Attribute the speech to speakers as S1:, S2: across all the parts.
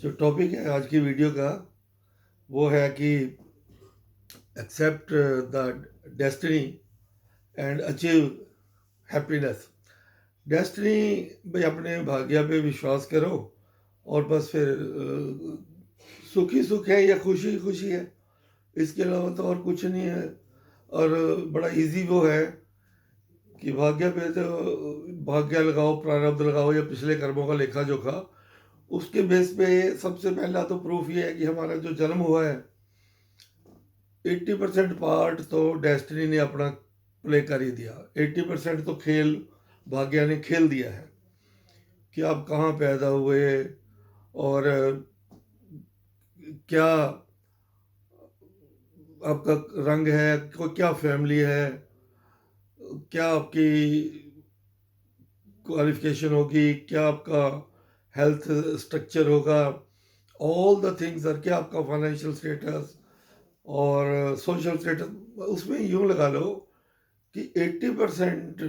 S1: जो टॉपिक है आज की वीडियो का वो है कि accept the destiny and achieve happiness. Destiny भाई अपने भाग्य पे विश्वास करो और बस फिर सुखी सुख है या खुशी खुशी है, इसके अलावा तो और कुछ नहीं है। और बड़ा इजी वो है कि भाग्य पे तो भाग्य लगाओ, प्रारब्ध लगाओ या पिछले कर्मों का लेखा जोखा, उसके बेस पे सबसे पहला तो प्रूफ ये है कि हमारा जो जन्म हुआ है 80% पार्ट तो डेस्टिनी ने अपना प्ले कर ही दिया। 80% तो खेल भाग्य ने खेल दिया है कि आप कहाँ पैदा हुए और क्या आपका रंग है, क्या फैमिली है, क्या आपकी क्वालिफिकेशन होगी, क्या आपका हेल्थ स्ट्रक्चर होगा, ऑल द थिंग्स आर, क्या आपका फाइनेंशियल स्टेटस और सोशल स्टेटस। उसमें यूँ लगा लो कि 80%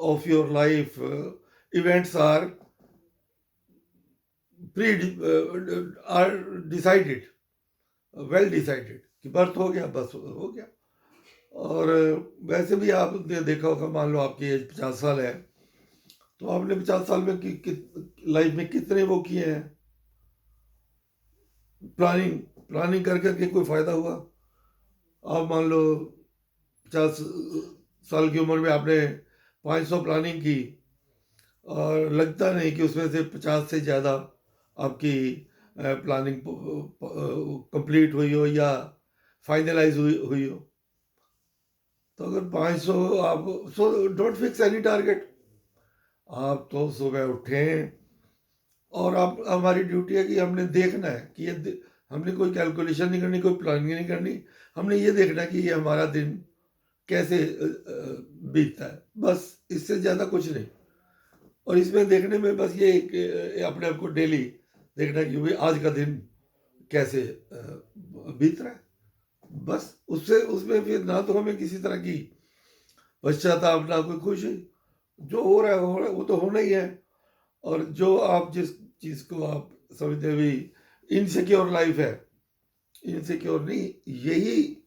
S1: of your life events are pre are decided, well decided कि बर्थ हो गया, बस हो गया। और वैसे भी आपने देखा होगा, मान लो आपकी एज 50 साल है तो आपने 50 साल में लाइफ में कितने वो किए हैं, प्लानिंग प्लानिंग कर करके कोई फायदा हुआ? आप मान लो 50 साल की उम्र में आपने 500 प्लानिंग की और लगता नहीं कि उसमें से 50 से ज़्यादा आपकी प्लानिंग कंप्लीट हुई हो या फाइनलाइज हुई हो। तो अगर 500 आप, so don't fix any target. आप तो सुबह उठें और आप, हमारी ड्यूटी है कि हमने देखना है कि हमने कोई कैलकुलेशन नहीं करनी, कोई प्लानिंग नहीं करनी। हमने ये देखना है कि ये हमारा दिन कैसे बीतता है, बस इससे ज़्यादा कुछ नहीं। और इसमें देखने में बस ये अपने आप को डेली देखना है कि भाई आज का दिन कैसे बीत रहा है, बस। उससे उसमें फिर ना तो हमें किसी तरह की पश्चाताप, ना कोई खुशी। जो हो रहा है हो रहा है, वो तो होना ही है। और जो आप जिस चीज़ को आप समझते हुए इनसिक्योर लाइफ है, इनसिक्योर नहीं, यही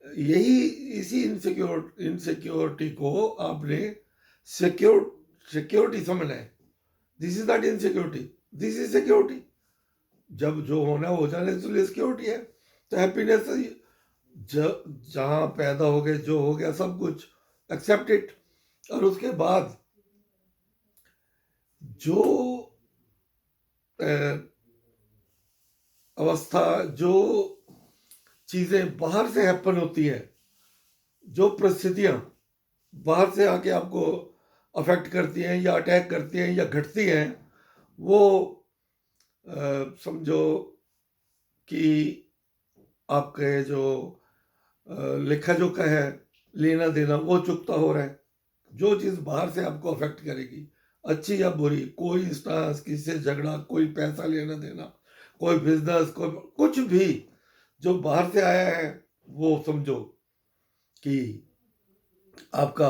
S1: यही इसी इनसिक्योरिटी को आपने सिक्योर सिक्योरिटी समझना है। This is not insecurity, this is security. जब जो होना हो जाने के लिए सिक्योरिटी है। तो हैप्पीनेस जहाँ पैदा हो गए, जो हो गया सब कुछ एक्सेप्ट इट। और उसके बाद जो अवस्था, जो चीज़ें बाहर से हैपन होती हैं, जो परिस्थितियाँ बाहर से आके आपको अफेक्ट करती हैं या अटैक करती हैं या घटती हैं, वो समझो कि आपके जो लेखा जोखा है, लेना देना, वो चुकता हो रहा है। जो चीज़ बाहर से आपको अफेक्ट करेगी, अच्छी या बुरी, कोई इंस्टांस, किसी से झगड़ा, कोई पैसा लेना देना, कोई बिजनेस, कोई कुछ भी जो बाहर से आया है, वो समझो कि आपका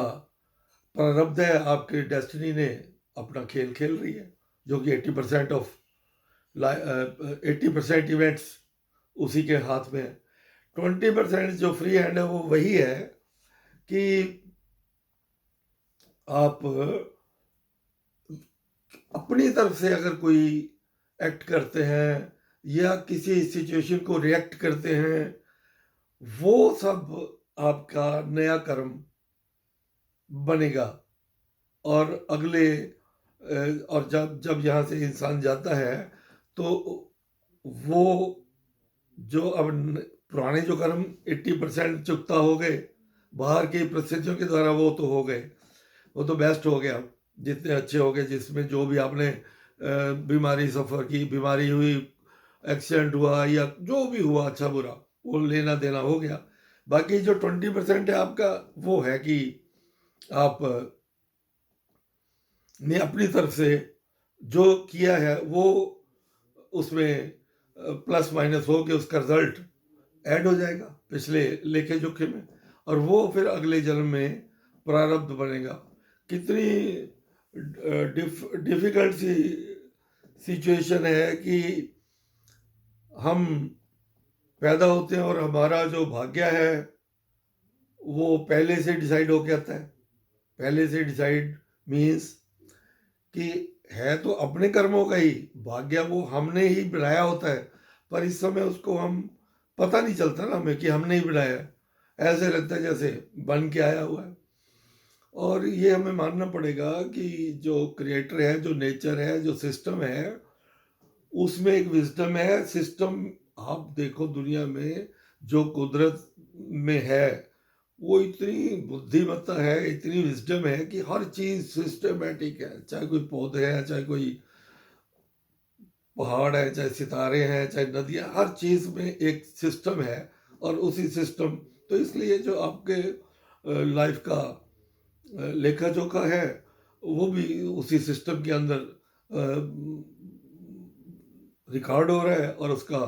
S1: प्रारब्ध है, आपकी डेस्टिनी ने अपना खेल खेल रही है, जो कि 80% ऑफ 80% इवेंट्स उसी के हाथ में है। 20% जो फ्री हैंड है वो वही है कि आप अपनी तरफ से अगर कोई एक्ट करते हैं या किसी सिचुएशन को रिएक्ट करते हैं, वो सब आपका नया कर्म बनेगा। और अगले और जब जब यहाँ से इंसान जाता है तो वो जो अब पुराने जो कर्म 80% चुकता हो गए, बाहर की परिस्थितियों के द्वारा वो तो हो गए, वो तो बेस्ट हो गया, जितने अच्छे हो गए, जिसमें जो भी आपने बीमारी सफ़र की, बीमारी हुई, एक्सीडेंट हुआ या जो भी हुआ अच्छा बुरा, वो लेना देना हो गया। बाकी जो 20% है आपका, वो है कि आप ने अपनी तरफ से जो किया है वो उसमें प्लस माइनस हो के उसका रिजल्ट ऐड हो जाएगा पिछले लेखे जोखे में, और वो फिर अगले जन्म में प्रारब्ध बनेगा। कितनी डिफिकल्ट सी सिचुएशन है कि हम पैदा होते हैं और हमारा जो भाग्य है वो पहले से डिसाइड होके आता है। पहले से डिसाइड मीन्स कि है तो अपने कर्मों का ही भाग्य, वो हमने ही बनाया होता है, पर इस समय उसको हम पता नहीं चलता ना हमें कि हमने ही बनाया है। ऐसे लगता है जैसे बन के आया हुआ है। और ये हमें मानना पड़ेगा कि जो क्रिएटर है, जो नेचर है, जो सिस्टम है, उसमें एक विजडम है। सिस्टम आप देखो दुनिया में जो कुदरत में है, वो इतनी बुद्धिमत्ता है, इतनी विजडम है कि हर चीज सिस्टमेटिक है। चाहे कोई पौधे हैं, चाहे कोई पहाड़ है, चाहे सितारे हैं, चाहे नदियां, हर चीज में एक सिस्टम है। और उसी सिस्टम, तो इसलिए जो आपके लाइफ का लेखा जोखा है वो भी उसी सिस्टम के अंदर रिकॉर्ड हो रहा है। और उसका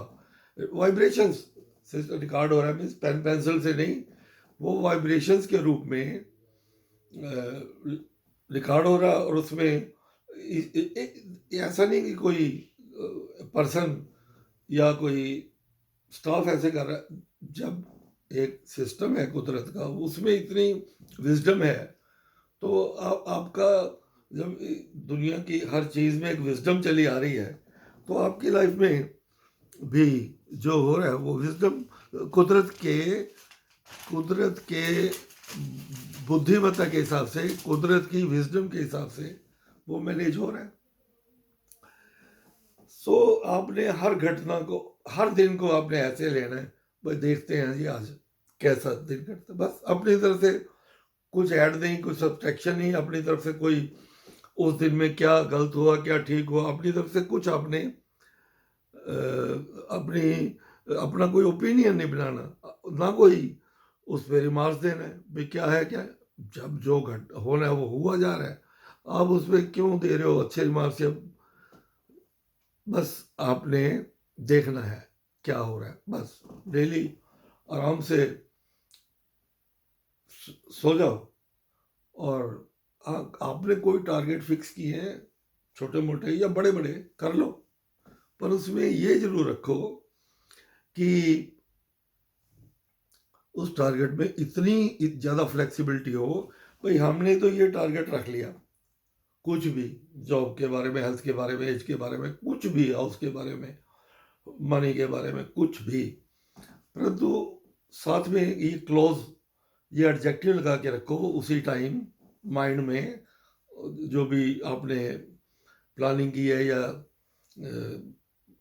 S1: वाइब्रेशंस रिकॉर्ड हो रहा है, मीन्स पेन पेंसिल से नहीं, वो वाइब्रेशंस के रूप में रिकॉर्ड हो रहा है। और उसमें ऐसा नहीं कि कोई पर्सन या कोई स्टाफ ऐसे कर रहा है। जब एक सिस्टम है कुदरत का, उसमें इतनी विजडम है, तो आपका जब दुनिया की हर चीज़ में एक विजडम चली आ रही है, तो आपकी लाइफ में भी जो हो रहा है वो विजडम कुदरत के बुद्धिमत्ता के हिसाब से, कुदरत की विजडम के हिसाब से वो मैनेज हो रहा है। सो आपने हर घटना को, हर दिन को आपने ऐसे लेना है, बस देखते हैं जी आज कैसा दिन कटता है। बस अपनी तरफ से कुछ ऐड नहीं, कुछ सब्सट्रैक्शन नहीं, अपनी तरफ से कोई उस दिन में क्या गलत हुआ, क्या ठीक हुआ, अपनी तरफ से कुछ आपने अपनी अपना कोई ओपिनियन नहीं बनाना, ना कोई उस पर रिमार्क्स देना है भाई क्या है क्या है। जब जो घट होना है वो हुआ जा रहा है, आप उस पर क्यों दे रहे हो अच्छे रिमार्क्स। बस आपने देखना है क्या हो रहा है, बस डेली आराम से सो जाओ। और आपने कोई टारगेट फिक्स किए हैं, छोटे मोटे या बड़े बड़े, कर लो, पर उसमें ये जरूर रखो कि उस टारगेट में इतनी ज़्यादा फ्लेक्सिबिलिटी हो, भाई हमने तो ये टारगेट रख लिया, कुछ भी, जॉब के बारे में, हेल्थ के बारे में, एज के बारे में, कुछ भी, हाउस के बारे में, मनी के बारे में, कुछ भी, परंतु साथ में ये क्लोज, ये एडजेक्टिव लगा के रखो उसी टाइम माइंड में। जो भी आपने प्लानिंग की है या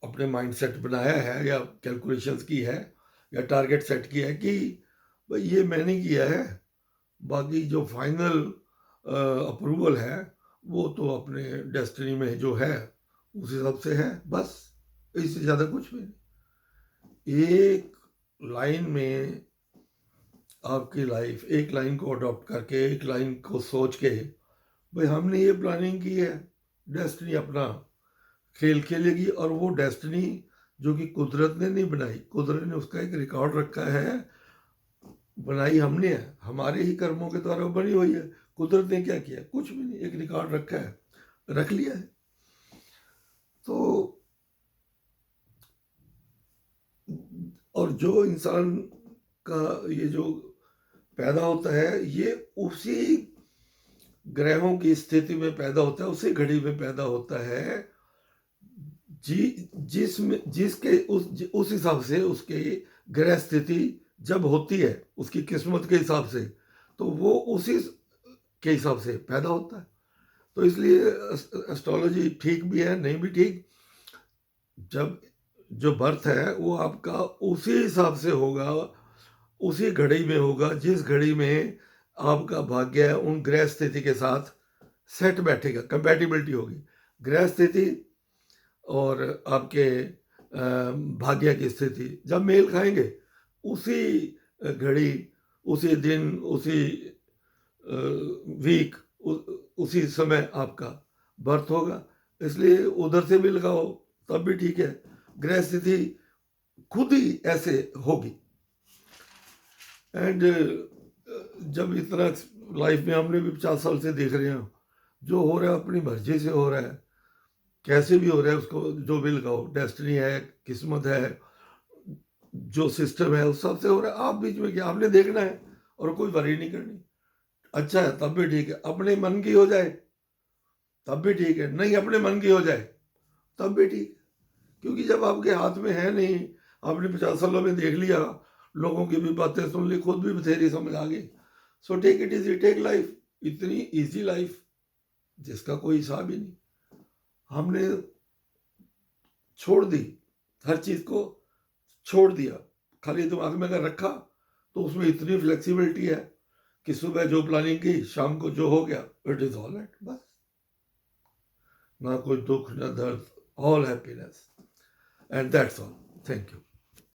S1: अपने माइंड सेट बनाया है या कैलकुलेशंस की है या टारगेट सेट किया है कि भाई ये मैंने किया है, बाकी जो फाइनल अप्रूवल है वो तो अपने डेस्टिनी में जो है उस हिसाब से है, बस इससे ज़्यादा कुछ भी नहीं। एक लाइन में आपकी लाइफ, एक लाइन को अडॉप्ट करके, एक लाइन को सोच के, भाई हमने ये प्लानिंग की है, डेस्टिनी अपना खेल खेलेगी। और वो डेस्टिनी जो कि कुदरत ने नहीं बनाई, कुदरत ने उसका एक रिकॉर्ड रखा है, बनाई हमने है, हमारे ही कर्मों के द्वारा बनी हुई है। कुदरत ने क्या किया, कुछ भी नहीं, एक रिकॉर्ड रखा है, रख लिया है। तो और जो इंसान का ये जो पैदा होता है, ये उसी ग्रहों की स्थिति में पैदा होता है, उसी घड़ी में पैदा होता है जिसमें जिसके उस हिसाब से उसके ग्रह स्थिति जब होती है, उसकी किस्मत के हिसाब से, तो वो उसी के हिसाब से पैदा होता है। तो इसलिए एस्ट्रोलॉजी ठीक भी है, नहीं भी ठीक। जब जो बर्थ है वो आपका उसी हिसाब से होगा, उसी घड़ी में होगा जिस घड़ी में आपका भाग्य है उन ग्रह स्थिति के साथ सेट बैठेगा, कंपैटिबिलिटी होगी। ग्रह स्थिति और आपके भाग्य की स्थिति जब मेल खाएंगे, उसी घड़ी, उसी दिन, उसी वीक, उसी समय आपका बर्थ होगा। इसलिए उधर से भी लगाओ तब भी ठीक है, ग्रह स्थिति खुद ही ऐसे होगी। एंड जब इतना लाइफ में हमने भी 50 साल से देख रहे हैं, जो हो रहा है अपनी मर्जी से हो रहा है, कैसे भी हो रहा है उसको जो भी लगाओ, डेस्टिनी है, किस्मत है, जो सिस्टम है उस हिसाब से हो रहा है। आप बीच में क्या, आपने देखना है और कोई वरी नहीं करनी। अच्छा है तब भी ठीक है, अपने मन की हो जाए तब भी ठीक है, नहीं अपने मन की हो जाए तब भी ठीक है। क्योंकि जब आपके हाथ में है नहीं, आपने 50 सालों में देख लिया, लोगों की भी बातें सुन ली, खुद भी बथेरी समझ आ गई। So take it easy, take life, इतनी इजी लाइफ जिसका कोई हिसाब ही नहीं। हमने छोड़ दी, हर चीज को छोड़ दिया, खाली दिमाग में अगर रखा तो उसमें इतनी फ्लेक्सिबिलिटी है कि सुबह जो प्लानिंग की, शाम को जो हो गया, इट इज ऑल राइट, बस। ना कोई दुख ना दर्द, all happiness, and that's all. Thank you.